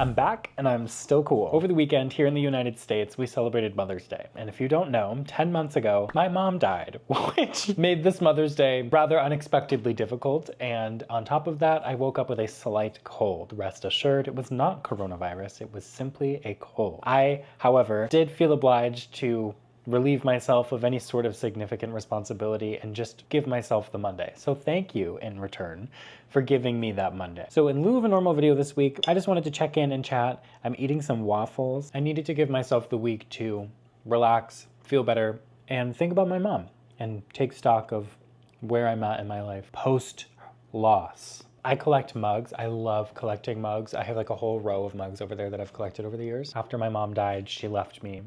I'm back and I'm still cool. Over the weekend here in the United States, we celebrated Mother's Day. And if you don't know, 10 months ago, my mom died, which made this Mother's Day rather unexpectedly difficult. And on top of that, I woke up with a slight cold. Rest assured, it was not coronavirus. It was simply a cold. I, however, did feel obliged to relieve myself of any sort of significant responsibility and just give myself the Monday. So thank you in return for giving me that Monday. So in lieu of a normal video this week, I just wanted to check in and chat. I'm eating some waffles. I needed to give myself the week to relax, feel better, and think about my mom and take stock of where I'm at in my life post loss. I collect mugs. I love collecting mugs. I have like a whole row of mugs over there that I've collected over the years. After my mom died, she left me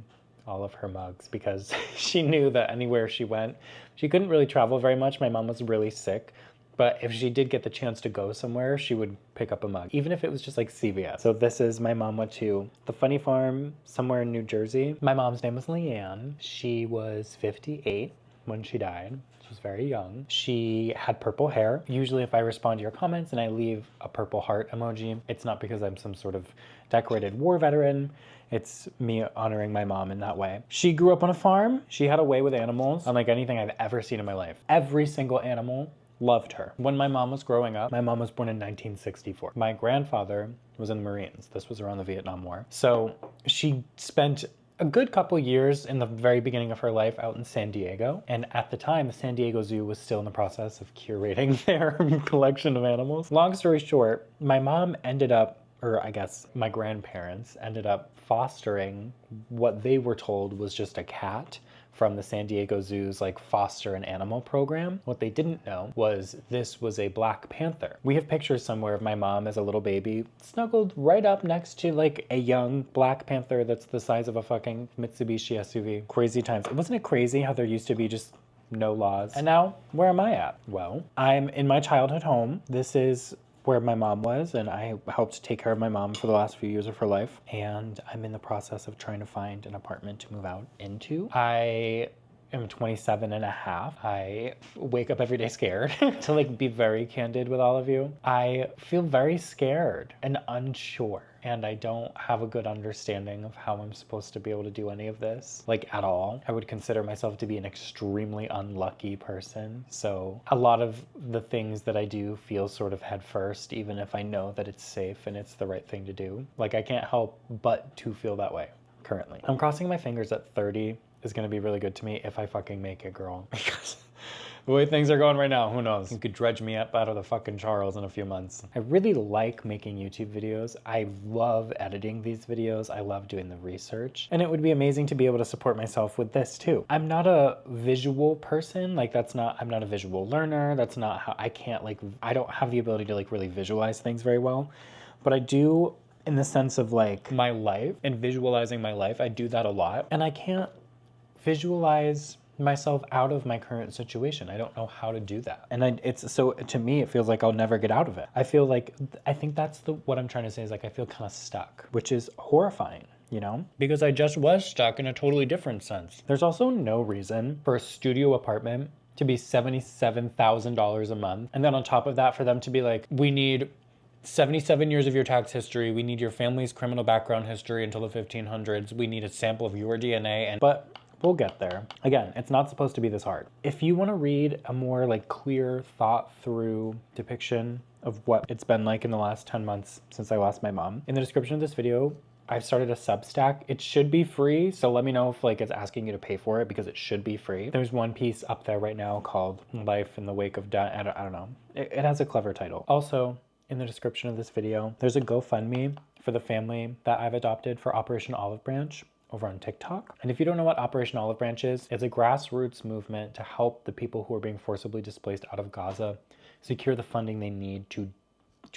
all of her mugs because she knew that anywhere she went, she couldn't really travel very much. My mom was really sick, but if she did get the chance to go somewhere, she would pick up a mug, even if it was just like CVS. So this is, my mom went to the Funny Farm somewhere in New Jersey. My mom's name was Leanne. She was 58 when she died. She was very young. She had purple hair. Usually if I respond to your comments and I leave a purple heart emoji, it's not because I'm some sort of decorated war veteran. It's me honoring my mom in that way. She grew up on a farm. She had a way with animals unlike anything I've ever seen in my life. Every single animal loved her. When my mom was growing up, my mom was born in 1964. My grandfather was in the Marines. This was around the Vietnam War. So she spent a good couple years in the very beginning of her life out in San Diego. And at the time, the San Diego Zoo was still in the process of curating their collection of animals. Long story short, my mom ended up, or I guess my grandparents ended up fostering what they were told was just a cat from the San Diego Zoo's like foster and animal program. What they didn't know was this was a black panther. We have pictures somewhere of my mom as a little baby snuggled right up next to like a young black panther that's the size of a fucking Mitsubishi SUV. Crazy times. Wasn't it crazy how there used to be just no laws? And now, where am I at? Well, I'm in my childhood home. This is where my mom was, and I helped take care of my mom for the last few years of her life. And I'm in the process of trying to find an apartment to move out into. I am 27 and a half. I wake up every day scared to like be very candid with all of you. I feel very scared and unsure. And I don't have a good understanding of how I'm supposed to be able to do any of this, like at all. I would consider myself to be an extremely unlucky person. So a lot of the things that I do feel sort of head first, even if I know that it's safe and it's the right thing to do. Like I can't help but to feel that way currently. I'm crossing my fingers that 30 is gonna be really good to me if I fucking make it, girl. Because the way things are going right now, who knows? You could dredge me up out of the fucking Charles in a few months. I really like making YouTube videos. I love editing these videos. I love doing the research. And it would be amazing to be able to support myself with this too. I'm not a visual person. Like I'm not a visual learner. That's not how, I don't have the ability to like really visualize things very well. But I do in the sense of like my life and visualizing my life. I do that a lot. And I can't visualize myself out of my current situation. I don't know how to do that. And it's so, to me, it feels like I'll never get out of it. I feel like, I think that's what I'm trying to say is like, I feel kind of stuck, which is horrifying, you know? Because I just was stuck in a totally different sense. There's also no reason for a studio apartment to be $77,000 a month. And then on top of that, for them to be like, we need 77 years of your tax history. We need your family's criminal background history until the 1500s. We need a sample of your DNA. But we'll get there. Again, it's not supposed to be this hard. If you want to read a more like clear, thought through depiction of what it's been like in the last 10 months since I lost my mom, in the description of this video, I've started a Substack. It should be free, so let me know if like it's asking you to pay for it because it should be free. There's one piece up there right now called Life in the Wake of Death. I don't know. It has a clever title. Also, in the description of this video, there's a GoFundMe for the family that I've adopted for Operation Olive Branch over on TikTok. And if you don't know what Operation Olive Branch is, it's a grassroots movement to help the people who are being forcibly displaced out of Gaza secure the funding they need to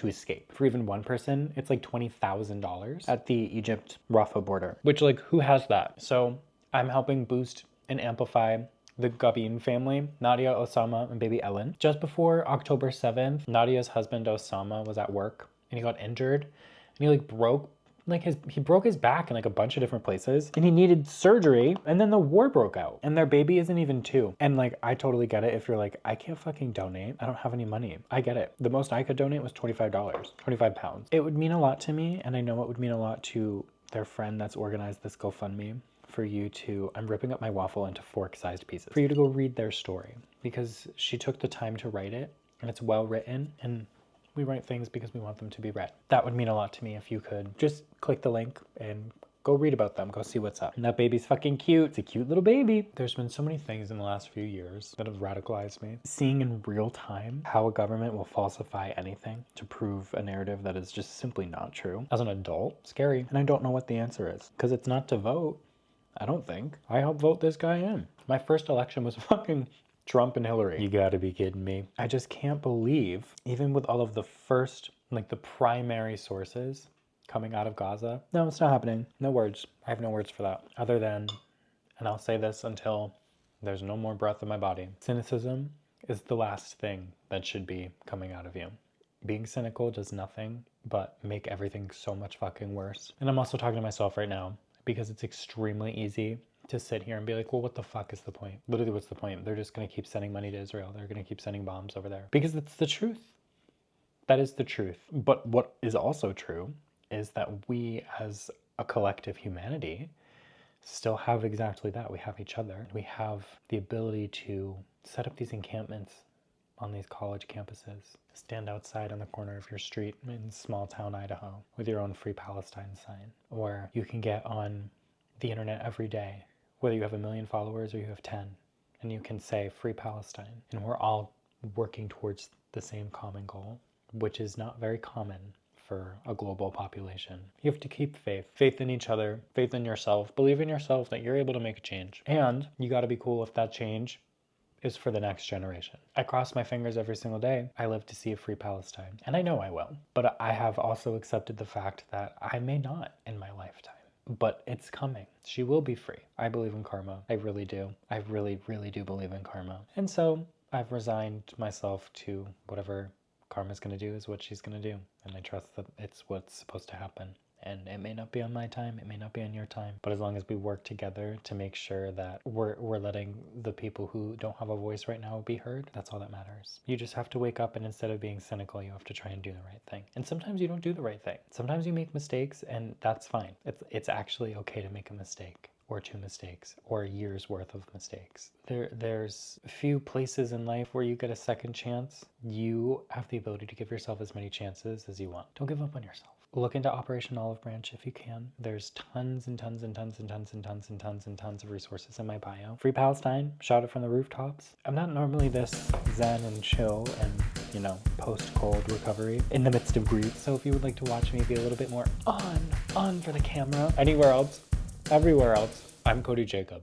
escape. For even one person, it's like $20,000 at the Egypt-Rafah border, which like, who has that? So I'm helping boost and amplify the Gabin family, Nadia, Osama, and baby Ellen. Just before October 7th, Nadia's husband Osama was at work and he got injured and he like broke Like he broke his back in like a bunch of different places and he needed surgery, and then the war broke out and their baby isn't even 2. And like, I totally get it if you're like, I can't fucking donate. I don't have any money. I get it. The most I could donate was $25, 25 pounds. It would mean a lot to me, and I know it would mean a lot to their friend that's organized this GoFundMe, for you to, I'm ripping up my waffle into fork-sized pieces, for you to go read their story, because she took the time to write it and it's well written, and we write things because we want them to be read. That would mean a lot to me if you could just click the link and go read about them, go see what's up. And that baby's fucking cute. It's a cute little baby. There's been so many things in the last few years that have radicalized me. Seeing in real time how a government will falsify anything to prove a narrative that is just simply not true. As an adult, scary. And I don't know what the answer is, because it's not to vote. I don't think. I helped vote this guy in. My first election was fucking Trump and Hillary. You gotta be kidding me. I just can't believe, even with all of the first, like the primary sources coming out of Gaza. No, it's not happening. No words. I have no words for that. Other than, and I'll say this until there's no more breath in my body, cynicism is the last thing that should be coming out of you. Being cynical does nothing but make everything so much fucking worse. And I'm also talking to myself right now, because it's extremely easy to sit here and be like, well, what the fuck is the point? Literally, what's the point? They're just going to keep sending money to Israel. They're going to keep sending bombs over there. Because it's the truth. That is the truth. But what is also true is that we as a collective humanity still have exactly that. We have each other. We have the ability to set up these encampments on these college campuses. Stand outside on the corner of your street in small town Idaho with your own Free Palestine sign. Or you can get on the internet every day, whether you have 1 million followers or you have 10, and you can say Free Palestine. And we're all working towards the same common goal, which is not very common for a global population. You have to keep faith. Faith in each other, faith in yourself, believe in yourself that you're able to make a change. And you gotta be cool if that change is for the next generation. I cross my fingers every single day. I live to see a free Palestine. And I know I will. But I have also accepted the fact that I may not in my lifetime. But it's coming. She will be free. I believe in karma. I really do. I really, really do believe in karma. And so I've resigned myself to whatever karma's going to do is what she's going to do. And I trust that it's what's supposed to happen. And it may not be on my time, it may not be on your time, but as long as we work together to make sure that we're letting the people who don't have a voice right now be heard, that's all that matters. You just have to wake up, and instead of being cynical, you have to try and do the right thing. And sometimes you don't do the right thing. Sometimes you make mistakes, and that's fine. It's actually okay to make a mistake, or 2 mistakes, or a year's worth of mistakes. There's a few places in life where you get a second chance. You have the ability to give yourself as many chances as you want. Don't give up on yourself. Look into Operation Olive Branch if you can. There's tons and tons and tons and tons and tons and tons and tons of resources in my bio. Free Palestine, shout it from the rooftops. I'm not normally this zen and chill and, post-cold recovery in the midst of grief. So if you would like to watch me be a little bit more on for the camera, anywhere else, everywhere else, I'm Cody Jacob.